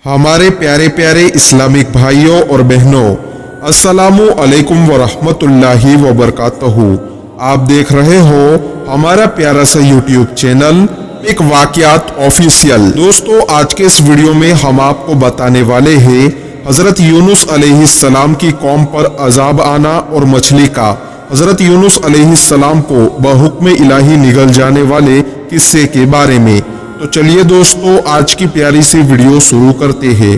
हमारे प्यारे प्यारे इस्लामिक भाइयों और बहनों, अस्सलामु अलैकुम व रहमतुल्लाहि व बरकातहू। आप देख रहे हो हमारा प्यारा सा यूट्यूब चैनल पिक वाक़ियात ऑफिशियल। दोस्तों, आज के इस वीडियो में हम आपको बताने वाले हैं हज़रत यूनुस अलैहिस्सलाम की कौम पर अजाब आना और मछली का हज़रत यूनुस अलैहिस्सलाम को बहुक्म इलाही निगल जाने वाले किस्से के बारे में। तो चलिए दोस्तों, आज की प्यारी सी वीडियो शुरू करते हैं।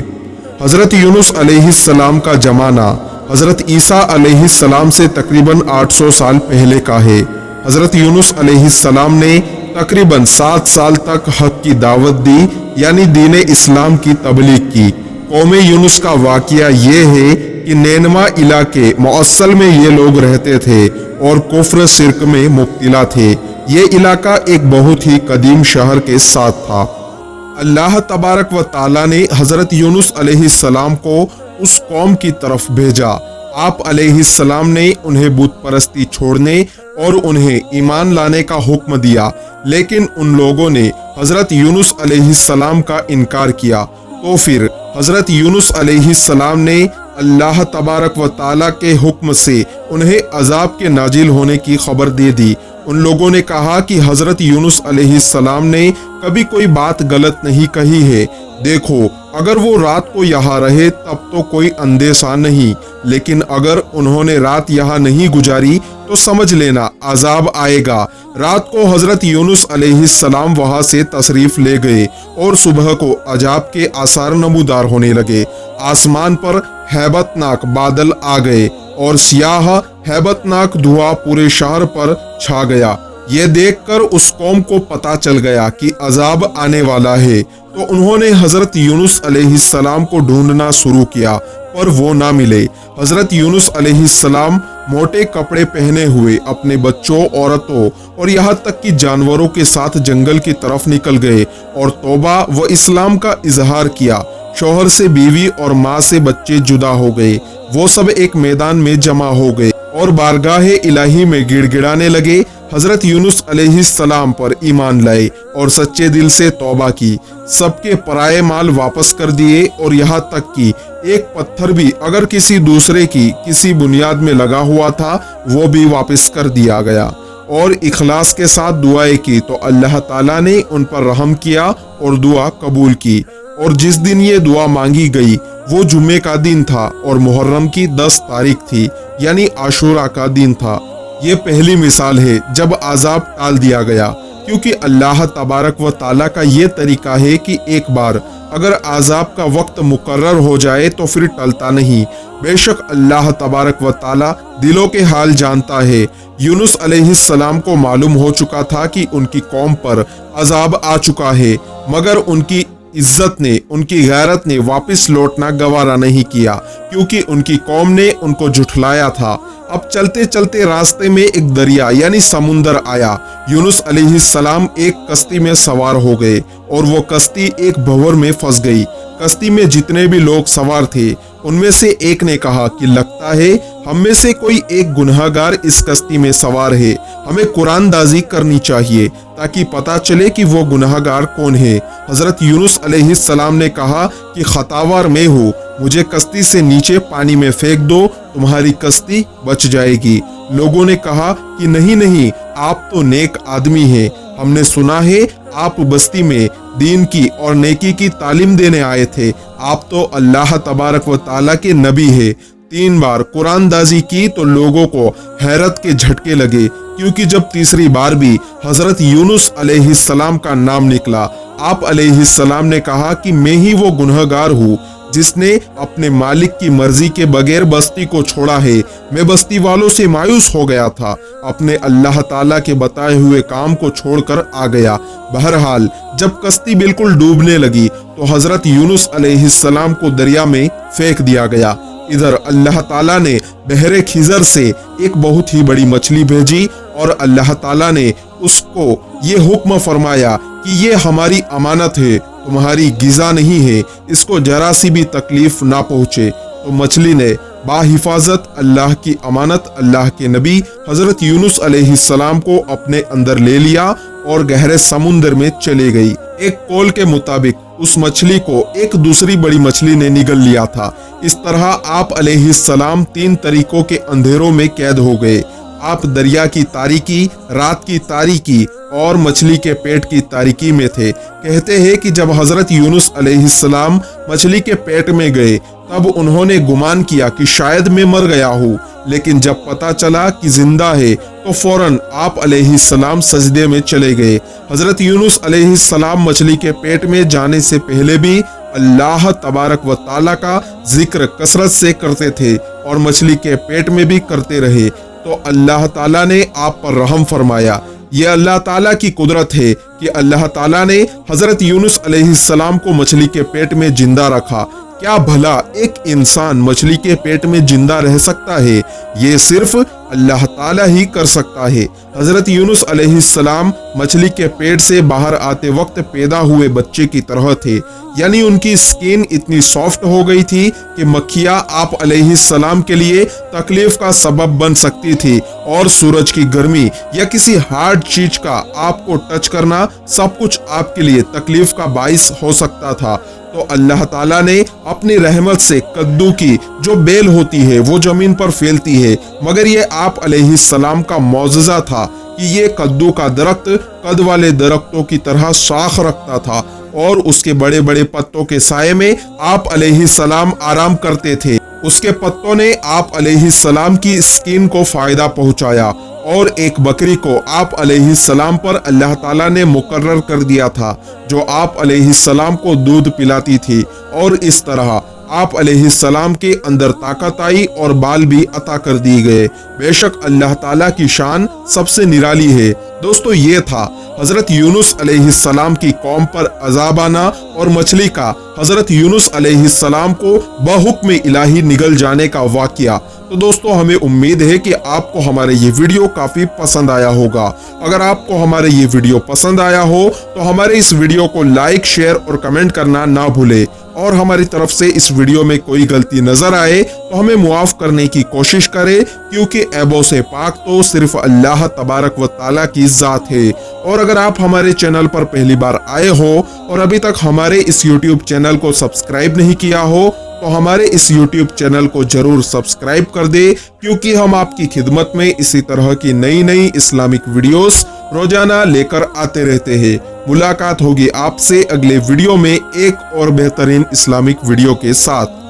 हज़रत यूनुस अलैहिस्सलाम का जमाना हज़रत ईसा अलैहिस्सलाम से तकरीबन 800 साल पहले का है। हज़रत यूनुस अलैहिस्सलाम ने तकरीबन 7 साल तक हक की दावत दी, यानी दीन इस्लाम की तबलीग की। कौम यूनुस का वाक़या ये है कि नैनवा इलाके मौसल में ये लोग रहते थे और कुफ्र शिर्क में मुब्तला थे। ये इलाका एक बहुत ही कदीम शहर के साथ था। अल्लाह तबारक व ताला ने हज़रत यूनुस अलैहिस्सलाम को उस कौम की तरफ भेजा। आप अलैहिस्सलाम ने उन्हें बुत परस्ती छोड़ने और उन्हें ईमान लाने का हुक्म दिया, लेकिन उन लोगों ने हज़रत यूनुस अलैहिस्सलाम का इनकार किया। तो फिर हज़रत यूनुस अलैहिस्सलाम ने अल्लाह तबारक व ताला के हुक्म से उन्हें अजाब के नाजिल होने की खबर दे दी। उन लोगों ने कहा कि हज़रत यूनुस अलैहिस्सलाम ने कभी कोई बात गलत नहीं कही है। देखो, अगर वो रात को यहाँ रहे तब तो कोई अंदेशा नहीं, लेकिन अगर उन्होंने रात यहाँ नहीं गुजारी तो समझ लेना अजाब आएगा। रात को हज़रत यूनुस अलैहिस्सलाम वहाँ से तशरीफ ले गए और सुबह को अजाब के आसार नमूदार होने लगे। आसमान पर हैबतनाक बादल आ गए और सियाह हैबतनाक धुआं पूरे शहर पर छा गया। ये देखकर उस कौम को पता चल गया कि अजाब आने वाला है, तो उन्होंने हज़रत यूनुस अलैहिस्सलाम को ढूंढना शुरू किया, पर वो ना मिले। हज़रत यूनुस अलैहिस्सलाम मोटे कपड़े पहने हुए अपने बच्चों, औरतों और यहाँ तक कि जानवरों के साथ जंगल की तरफ निकल गए और तौबा व इस्लाम का इजहार किया। शौहर से बीवी और माँ से बच्चे जुदा हो गए। वो सब एक मैदान में जमा हो गए और बारगाहे इलाही में गिड़गिड़ाने लगे। हज़रत यूनुस अलैहिस्सलाम पर ईमान लाए और सच्चे दिल से तौबा की। सबके पराये माल वापस कर दिए और यहाँ तक कि एक पत्थर भी अगर किसी दूसरे की किसी बुनियाद में लगा हुआ था वो भी वापस कर दिया गया। और इखलास के साथ दुआएं की तो अल्लाह ताला ने उन पर रहम किया और दुआ कबूल की। और जिस दिन ये दुआ मांगी गई वो जुम्मे का दिन था और मुहर्रम की 10 तारीख थी, यानी आशूरा का दिन था। ये पहली मिसाल है जब अजाब टाल दिया गया, क्योंकि अल्लाह तबारक व ताला का ये तरीका है कि एक बार अगर अजाब का वक्त मुकर्रर हो जाए तो फिर टलता नहीं। बेशक अल्लाह तबारक व ताला दिलों के हाल जानता है। यूनुस अलैहिस्सलाम को मालूम हो चुका था कि उनकी कौम पर अजाब आ चुका है, मगर उनकी इज्जत ने, उनकी गैरत ने वापस लौटना गवारा नहीं किया, क्योंकि उनकी कौम ने उनको झुठलाया था। अब चलते चलते रास्ते में एक दरिया यानी समुंदर आया। यूनुस अलैहिस्सलाम एक कश्ती में सवार हो गए और वो कश्ती एक भंवर में फंस गई। कश्ती में जितने भी लोग सवार थे उनमें से एक ने कहा कि लगता है हम में से कोई एक गुनहगार इस कश्ती में सवार है, हमें कुरानदाजी करनी चाहिए ताकि पता चले कि वो गुनहगार कौन है। हज़रत यूनुस अलैहिस्सलाम ने कहा कि खतावार मैं हूँ, मुझे कश्ती से नीचे पानी में फेंक दो, तुम्हारी कश्ती बच जाएगी। लोगों ने कहा कि नहीं नहीं, आप तो नेक आदमी हैं, हमने सुना है आप बस्ती में दीन की और नेकी की तालीम देने आए थे, आप तो अल्लाह तबारक व ताला के नबी है। 3 बार कुरानदाजी की तो लोगों को हैरत के झटके लगे, क्योंकि जब तीसरी बार भी हज़रत यूनुस अलैहिस्सलाम का नाम निकला, आप अलैहिस्सलाम ने कहा कि मैं ही वो गुनहगार हूँ जिसने अपने मालिक की मर्जी के बगैर बस्ती को छोड़ा है। मैं बस्ती वालों से मायूस हो गया था, अपने अल्लाह ताला के बताए हुए काम को छोड़कर आ गया। बहरहाल जब कश्ती बिल्कुल डूबने लगी तो हज़रत यूनुस अलैहिस्सलाम को दरिया में फेंक दिया गया। इधर अल्लाह ताला ने बहरे खिजर से एक बहुत ही बड़ी मछली भेजी और अल्लाह ताला ने उसको ये हुक्म फरमाया कि ये हमारी अमानत है, तुम्हारी गिज़ा नहीं है, इसको जरा सी भी तकलीफ ना पहुँचे। तो मछली ने बाहिफाजत अल्लाह की अमानत अल्लाह के नबी हज़रत यूनुस अलैहिस्सलाम को अपने अंदर ले लिया और गहरे समुद्र में चली गई। एक कौल के मुताबिक उस मछली को एक दूसरी बड़ी मछली ने निगल लिया था। इस तरह आप अलैहिस्सलाम 3 तरीकों के अंधेरों में कैद हो गए। आप दरिया की तारीकी, रात की तारीकी और मछली के पेट की तारीकी में थे। कहते हैं कि जब हजरत यूनुस अलैहिस्सलाम मछली के पेट में गए तब उन्होंने गुमान किया कि शायद मैं मर गया हूँ, लेकिन जब पता चला कि जिंदा है तो फौरन आप अलैहिस्सलाम सजदे में चले गए। हजरत यूनुस अलैहिस्सलाम मछली के पेट में जाने से पहले भी अल्लाह तबारक व ताला का जिक्र कसरत से करते थे और मछली के पेट में भी करते रहे, तो अल्लाह ताला ने आप पर रहम फरमाया। ये अल्लाह ताला की कुदरत है कि अल्लाह ताला ने हजरत यूनुस अलैहिस्सलाम को मछली के पेट में जिंदा रखा। क्या भला एक इंसान मछली के पेट में जिंदा रह सकता है? ये सिर्फ अल्लाह ताला ही कर सकता है। हजरत यूनुस अलैहिस्सलाम मछली के पेट से बाहर आते वक्त पैदा हुए बच्चे की तरह थे, यानी उनकी स्किन इतनी सॉफ्ट हो गई थी कि मक्खियां आप अलैहिस्सलाम के लिए तकलीफ का सबब बन सकती थी और सूरज की गर्मी या किसी हार्ड चीज का आपको टच करना सब कुछ आपके लिए तकलीफ का बाइस हो सकता था। तो अल्लाह ताला ने अपनी रहमत से कद्दू की जो बेल होती है वो जमीन पर फैलती है, मगर ये आप अलैहिस्सलाम का मौजज़ा था कि ये कद्दू का दरख्त कद वाले दरख्तों की तरह शाख रखता था और उसके बड़े बड़े पत्तों के साये में आप अलैहिस्सलाम आराम करते थे। उसके पत्तों ने आप अलैहिस्सलाम की स्किन को फायदा पहुंचाया और एक बकरी को आप अलैहिस्सलाम पर अल्लाह ताला ने मुकर्रर कर दिया था जो आप अलैहिस्सलाम को दूध पिलाती थी, और इस तरह आप अलैहिस्सलाम के अंदर ताकत आई और बाल भी अता कर दिए गए। बेशक अल्लाह ताला की शान सबसे निराली है। दोस्तों, ये था हजरत यूनुस अलैहिस्सलाम की कौम पर अजाब आना और मछली का हजरत यूनुस अलैहिस्सलाम को बहुक्म इलाही निगल जाने का वाकया। तो दोस्तों, हमें उम्मीद है कि आपको हमारे ये वीडियो काफी पसंद आया होगा। अगर आपको हमारे ये वीडियो पसंद आया हो तो हमारे इस वीडियो को लाइक, शेयर और कमेंट करना ना भूले, और हमारी तरफ से इस वीडियो में कोई गलती नजर आए तो हमें मुआफ करने की कोशिश करें, क्योंकि ऐबों से पाक तो सिर्फ अल्लाह तबारक व ताला की जात है। और अगर आप हमारे चैनल पर पहली बार आए हो और अभी तक हमारे इस यूट्यूब चैनल को सब्सक्राइब नहीं किया हो तो हमारे इस यूट्यूब चैनल को जरूर सब्सक्राइब कर दे, क्योंकि हम आपकी खिदमत में इसी तरह की नई नई इस्लामिक वीडियोस रोजाना लेकर आते रहते हैं। मुलाकात होगी आपसे अगले वीडियो में एक और बेहतरीन इस्लामिक वीडियो के साथ।